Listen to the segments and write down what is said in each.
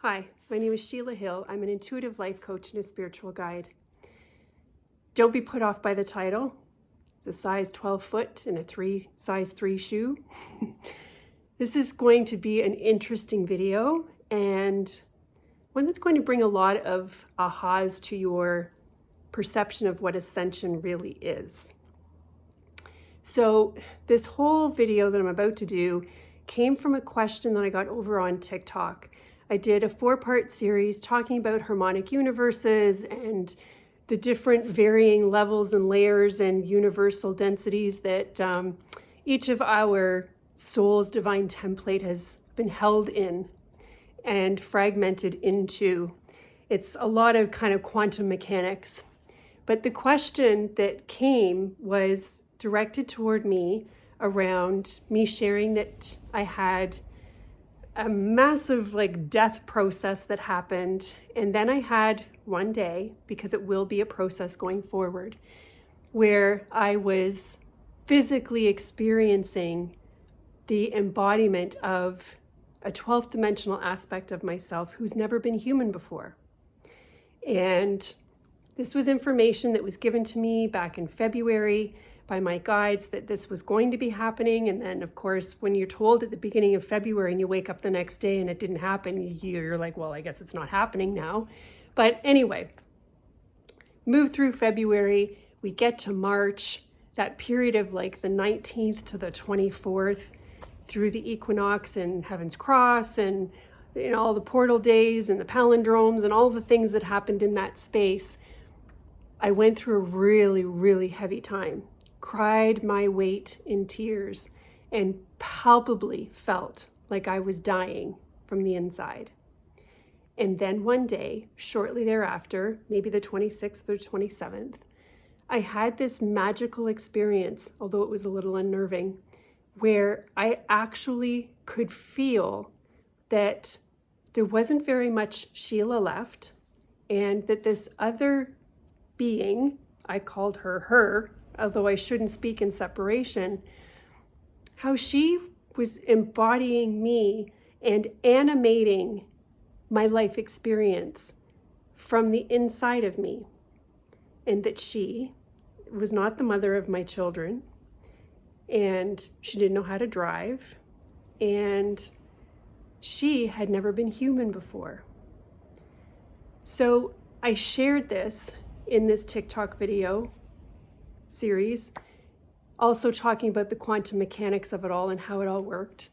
Hi, my name is Sheila Hill. I'm an intuitive life coach and a spiritual guide. Don't be put off by the title. It's a size 12 foot in a size 3 shoe. This is going to be an interesting video and one that's going to bring a lot of ahas to your perception of what ascension really is. So this whole video that I'm about to do came from a question that I got over on TikTok. I did a 4-part series talking about harmonic universes and the different varying levels and layers and universal densities that each of our soul's divine template has been held in and fragmented into. It's a lot of kind of quantum mechanics. But the question that came was directed toward me around me sharing that I had a massive death process that happened. And then I had one day, because it will be a process going forward, where I was physically experiencing the embodiment of a 12th dimensional aspect of myself who's never been human before. And this was information that was given to me back in February by my guides that this was going to be happening. And then of course, when you're told at the beginning of February and you wake up the next day and it didn't happen, you're like, well, I guess it's not happening now. But anyway, move through February, we get to March, that period of the 19th to the 24th through the equinox and Heaven's Cross and all the portal days and the palindromes and all the things that happened in that space. I went through a really, really heavy time. Cried my weight in tears and palpably felt like I was dying from the inside. And then one day, shortly thereafter, maybe the 26th or 27th, I had this magical experience, although it was a little unnerving, where I actually could feel that there wasn't very much Sheila left and that this other being, I called her, although I shouldn't speak in separation, how she was embodying me and animating my life experience from the inside of me. And that she was not the mother of my children, and she didn't know how to drive, and she had never been human before. So I shared this in this TikTok video series, also talking about the quantum mechanics of it all and how it all worked.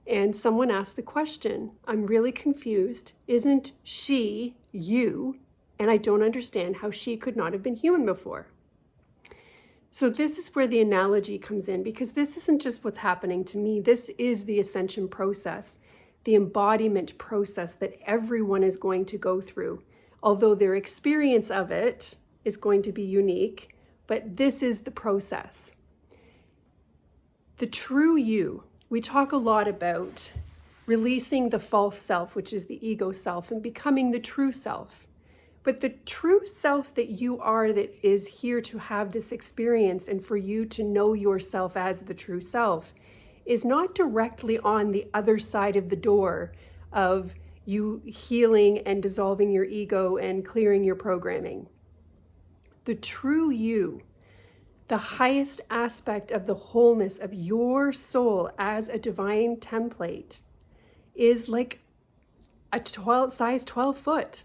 And someone asked the question, I'm really confused. Isn't she you? And I don't understand how she could not have been human before. So this is where the analogy comes in, because this isn't just what's happening to me. This is the ascension process, the embodiment process that everyone is going to go through. Although their experience of it is going to be unique, but this is the process. The true you, we talk a lot about releasing the false self, which is the ego self, and becoming the true self. But the true self that you are, that is here to have this experience and for you to know yourself as the true self, is not directly on the other side of the door of you healing and dissolving your ego and clearing your programming. The true you, the highest aspect of the wholeness of your soul as a divine template, is like a size 12 foot.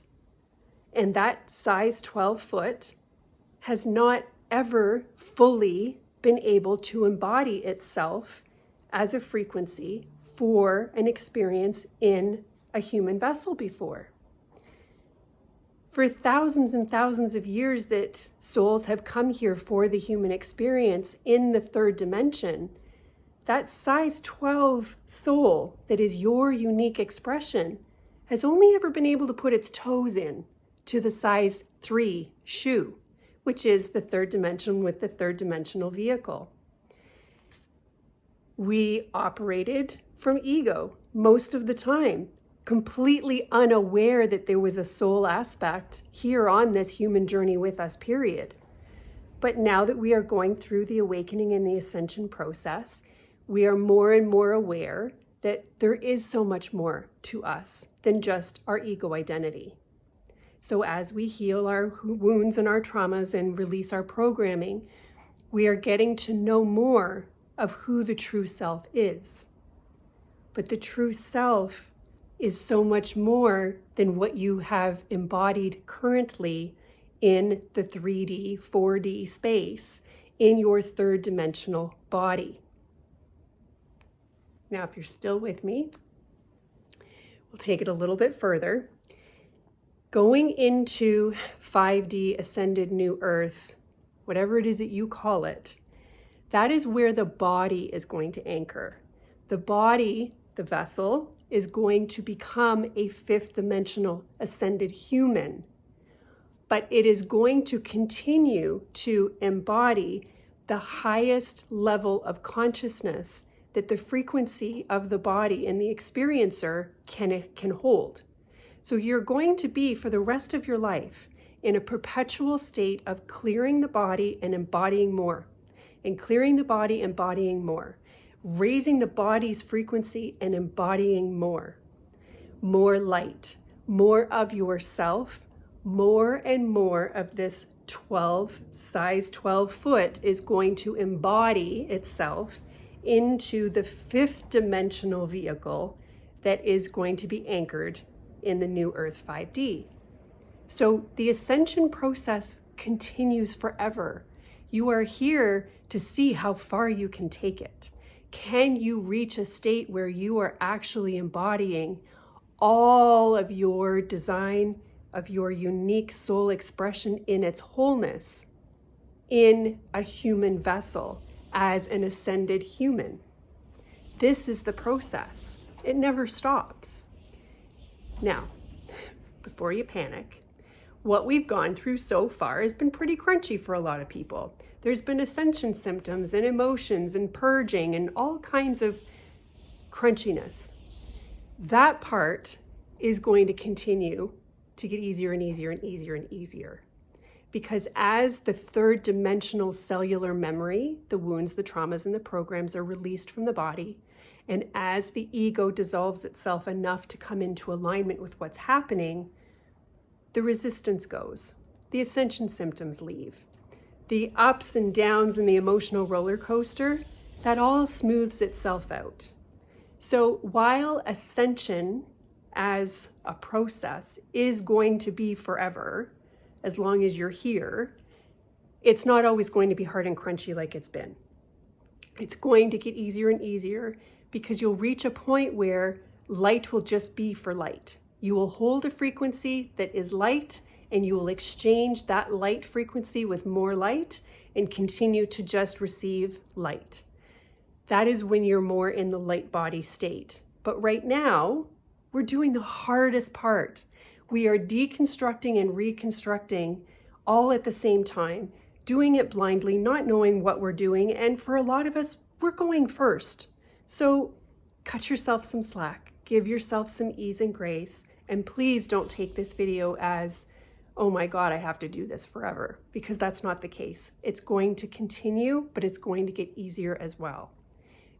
And that size 12 foot has not ever fully been able to embody itself as a frequency for an experience in a human vessel before. For thousands and thousands of years that souls have come here for the human experience in the third dimension, that size 12 soul that is your unique expression has only ever been able to put its toes in to the size 3 shoe, which is the third dimension with the third dimensional vehicle. We operated from ego most of the time, completely unaware that there was a soul aspect here on this human journey with us, period. But now that we are going through the awakening and the ascension process, we are more and more aware that there is so much more to us than just our ego identity. So as we heal our wounds and our traumas and release our programming, we are getting to know more of who the true self is. But the true self is so much more than what you have embodied currently in the 3D, 4D space in your third dimensional body. Now, if you're still with me, we'll take it a little bit further. Going into 5D Ascended New Earth, whatever it is that you call it, that is where the body is going to anchor. The body, the vessel, is going to become a fifth dimensional ascended human, but it is going to continue to embody the highest level of consciousness that the frequency of the body and the experiencer can hold. So you're going to be, for the rest of your life, in a perpetual state of clearing the body and embodying more, and clearing the body, embodying more, raising the body's frequency and embodying more light, more of yourself, more and more of this size 12 foot is going to embody itself into the fifth dimensional vehicle that is going to be anchored in the New Earth 5D. So the ascension process continues forever. You are here to see how far you can take it. Can you reach a state where you are actually embodying all of your design, of your unique soul expression in its wholeness in a human vessel as an ascended human? This is the process. It never stops. Now, before you panic, what we've gone through so far has been pretty crunchy for a lot of people. There's been ascension symptoms and emotions and purging and all kinds of crunchiness. That part is going to continue to get easier and easier and easier and easier. Because as the third dimensional cellular memory, the wounds, the traumas, and the programs are released from the body, and as the ego dissolves itself enough to come into alignment with what's happening, the resistance goes. The ascension symptoms leave. The ups and downs and the emotional roller coaster, that all smooths itself out. So while ascension as a process is going to be forever, as long as you're here, it's not always going to be hard and crunchy like it's been. It's going to get easier and easier because you'll reach a point where light will just be for light. You will hold a frequency that is light, and you will exchange that light frequency with more light and continue to just receive light. That is when you're more in the light body state. But right now, we're doing the hardest part. We are deconstructing and reconstructing all at the same time, doing it blindly, not knowing what we're doing. And for a lot of us, we're going first. So cut yourself some slack, give yourself some ease and grace, and please don't take this video as, oh my God, I have to do this forever, because that's not the case. It's going to continue, but it's going to get easier as well.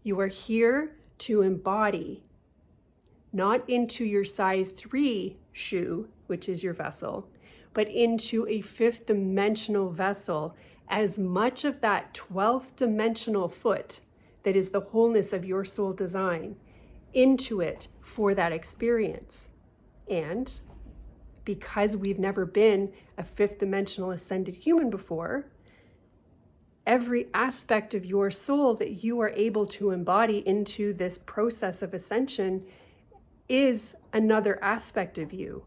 You are here to embody, not into your size 3 shoe, which is your vessel, but into a fifth dimensional vessel, as much of that 12th dimensional foot that is the wholeness of your soul design, into it for that experience. And because we've never been a fifth dimensional ascended human before, every aspect of your soul that you are able to embody into this process of ascension is another aspect of you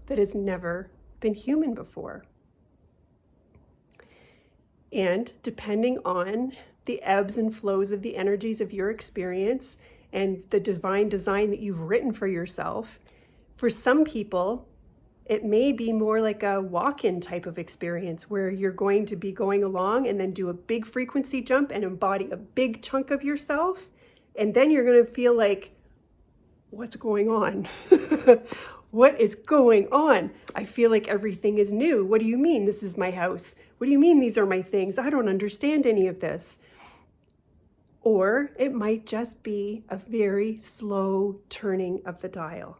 that has never been human before. And depending on the ebbs and flows of the energies of your experience and the divine design that you've written for yourself, for some people, it may be more like a walk-in type of experience where you're going to be going along and then do a big frequency jump and embody a big chunk of yourself. And then you're going to feel like, what's going on? What is going on? I feel like everything is new. What do you mean this is my house? What do you mean these are my things? I don't understand any of this. Or it might just be a very slow turning of the dial.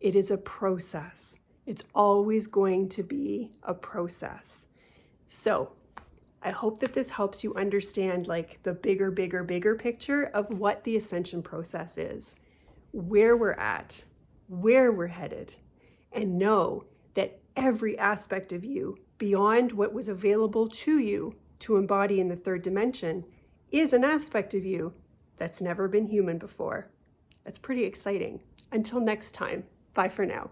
It is a process. It's always going to be a process. So I hope that this helps you understand like the bigger picture of what the ascension process is, where we're at, where we're headed, and know that every aspect of you beyond what was available to you to embody in the third dimension is an aspect of you that's never been human before. That's pretty exciting. Until next time, bye for now.